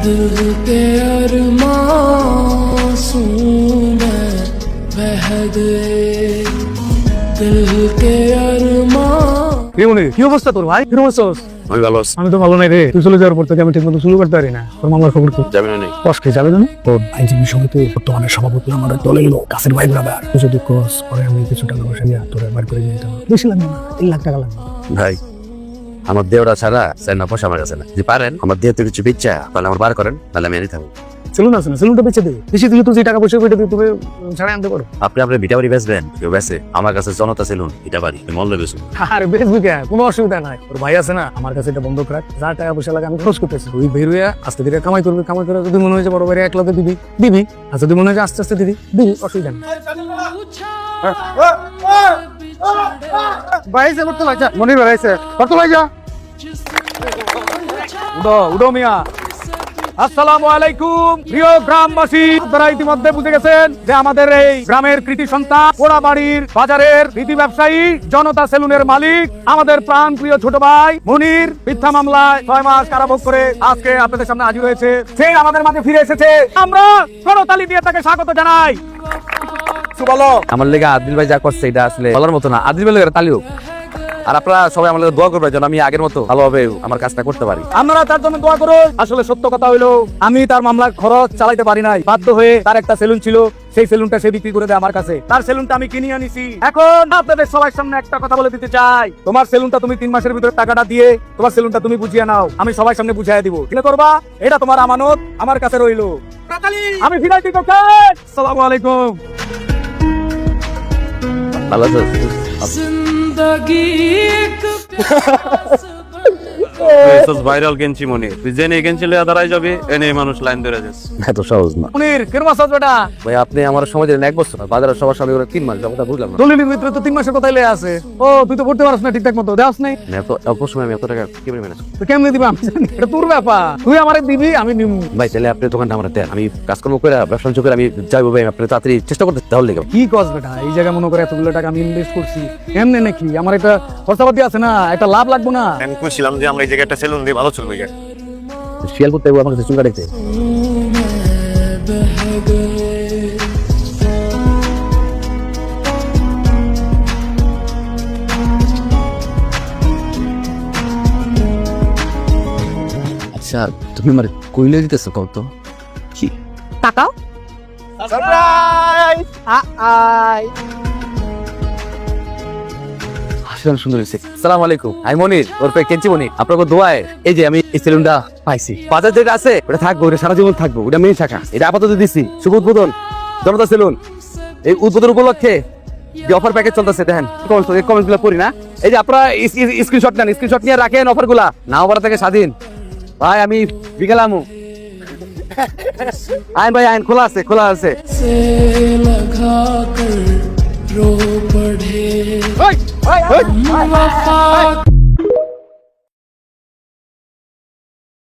दिल के अरमासूं में बह गए दिल के अरमा। কি অবস্থা তোর ভাই? কি অবস্থা? আমি ভালো আছি। আমি তো ভালো নাই রে। তুই চলে যাওয়ার পর থেকে আমি ঠিক মতো শুরু করতে পারি না। তোর মামলার খবর কি? যাবি না? কষ্ট খেয়ে যাবে না? তোর আইনজীবী সমিতি বর্তমানে সভাপতি আমাদের দলের লোক, কাছের ভাই ব্রাদার। তুই যদি কোস পরে আমি কিছু টাকা পয়সা দিয়ে তোর বার করে দিতে হবে। বেশি লাগবে না, 3 লাখ টাকা লাগবে। ভাই আমার দেওরা ছাড়া স্যার না পয়সা আমার কাছে না। যদি পারেন আমার দেহ কিছু বিচ্ছা তাহলে আমার বার করেন, তাহলে আমি এনে থাকবো। সেলুন আছে না, সেলুনটা বেচে দে। বেশি দিলে তুই যে টাকা পয়সা পেটে তুমি ছাড়া আনতে পারো। আপনি আপনার ভিটা বাড়ি বেচবেন, কেউ বেচে আমার কাছে জনতা সেলুন ভিটা বাড়ি মল্ল বেচুন। আর বেচবি কে? কোনো অসুবিধা নাই। তোর ভাই আছে না, আমার কাছে এটা বন্ধক রাখ। যা টাকা পয়সা লাগে আমি খরচ করতেছি। তুই বের হয়ে আস্তে ধীরে কামাই করবি। কামাই করে যদি মনে হয় যে বড় বাইরে একলাতে দিবি দিবি, আর যদি মনে হয় যে আস্তে আস্তে দিবি দিবি, অসুবিধা নেই। ভাই সে করতে ভাই যা, মনির ভাই আছে কত ভাই যা। উডো উডো মিয়া। আসসালামু আলাইকুম প্রিয় গ্রামবাসী, আপনারা ইতিমধ্যে বুঝে গেছেন যে আমাদের এই গ্রামের কৃতি সন্তান, পোড়াবাড়ির বাজারের রীতি ব্যবসায়ী, জনতা সেলুনের মালিক, আমাদের প্রাণ প্রিয় ছোট ভাই মনির মিথ্যা মামলায় 6 মাস কারাভোগ করে আজকে আপনাদের সামনে হাজির হয়েছে। সে আমাদের মাঝে ফিরে এসেছে। আমরা করতালি দিয়ে তাকে স্বাগত জানাই। বলো আমার লেগে আদিল ভাই যা করছে এটা আসলে বলার মতো না। আদিল ভাই লেগে তালিও। আর আপনারা সবাই আমার দোয়া করবেন যেন আমি আগের মতো ভালোভাবে আমার কাজটা করতে পারি। আপনারা তার জন্য দোয়া করুন। আসলে সত্য কথা হইলো আমি তার মামলার খরচ চালাইতে পারি নাই। বাধ্য হয়ে তার একটা সেলুন ছিল, সেই সেলুনটা সে বিক্রি করে দেয় আমার কাছে। তার সেলুনটা আমি কিনে আনিছি। এখন আপনাদের সবার সামনে একটা কথা বলে দিতে চাই, তোমার সেলুনটা তুমি 3 মাসের ভিতরে টাকাটা দিয়ে তোমার সেলুনটা তুমি বুঝিয়ে নাও। আমি সবার সামনে বুঝিয়ে দিব। কি করবা এটা তোমার আমানত আমার কাছে রইলো। আমি ফিরাই দিই। আসসালামু আলাইকুম। ভালো আছো? जिंदगी एक ভাইরাল গেঞ্চি মনে তুই জেনে গেঞ্চি লইয়া দাঁড়াই যাবে এনে মানুষ লাইন ধরে যাচ্ছে। এত সহজ না মনির কিরম আছো বেটা? ভাই, আপনি আমার সময় দিলেন 1 বছর, বাজারের সবার সামনে 3 মাস, কথা বুঝলাম না। দলিলের ভিতরে তো 3 মাসের কথাই লেগে আছে। ও তুই তো পড়তে পারছ না ঠিকঠাক মতো, দেওয়াস নাই। এত অল্প সময় আমি এত টাকা কিভাবে ম্যানেজ? তো কেমনে দিবা আমি জানি, এটা তোর ব্যাপার। তুই আমারে দিবি, আমি নিব। ভাই তাহলে আপনি দোকানটা আমার দেন, আমি কাজকর্ম করে ব্যবসা বাণিজ্য করে আমি যাইবো। ভাই আপনি তাড়াতাড়ি চেষ্টা করতে তাহলে লেগে। কি কস বেটা, এই জায়গায় মনে করে এতগুলো টাকা আমি ইনভেস্ট করছি, এমনি নাকি আমার একটা খরচাপাতি আছে না, একটা লাভ লাগবে না? আমি খুঁজছিলাম যে আমরা এই জায়গায় একটা সেলুন দিয়ে ভালো চলবে। শিয়াল করতে আমার কাছে চুল কাটাইতে। बह गए আচ্ছা তুমি আমার কইলে দিতেছো কত? কি টাকা সারপ্রাইজ আই হাসিরান সুন্দর হয়েছে। সালাম আলাইকুম। আমি মনির, ওরফে কেঞ্চি মনির। আপনাকে দোয়ায় এই যে আমি এই সেলুনটা পাইছি। বাজার যেটা আছে ওটা থাকবো, ওটা সারা জীবন থাকবো। ওটা মেয়ে শাখা, এটা আপাতত দিচ্ছি। শুভ উদ্বোধন জনতা সেলুন। এই উদ্বোধন উপলক্ষে যে অফার প্যাকেজ চলতেছে দেখেন, কমেন্টস গুলো পড়ি না। এই যে আপনারা স্ক্রিনশট নেন, স্ক্রিনশট নিয়ে রাখেন অফার গুলা। নাও বাড়া থেকে স্বাধীন। ভাই আমি বিকেল আমু। আইন ভাই আইন খোলা আছে, খোলা আছে। से लगा कर रो पड़े ওই ওই वफा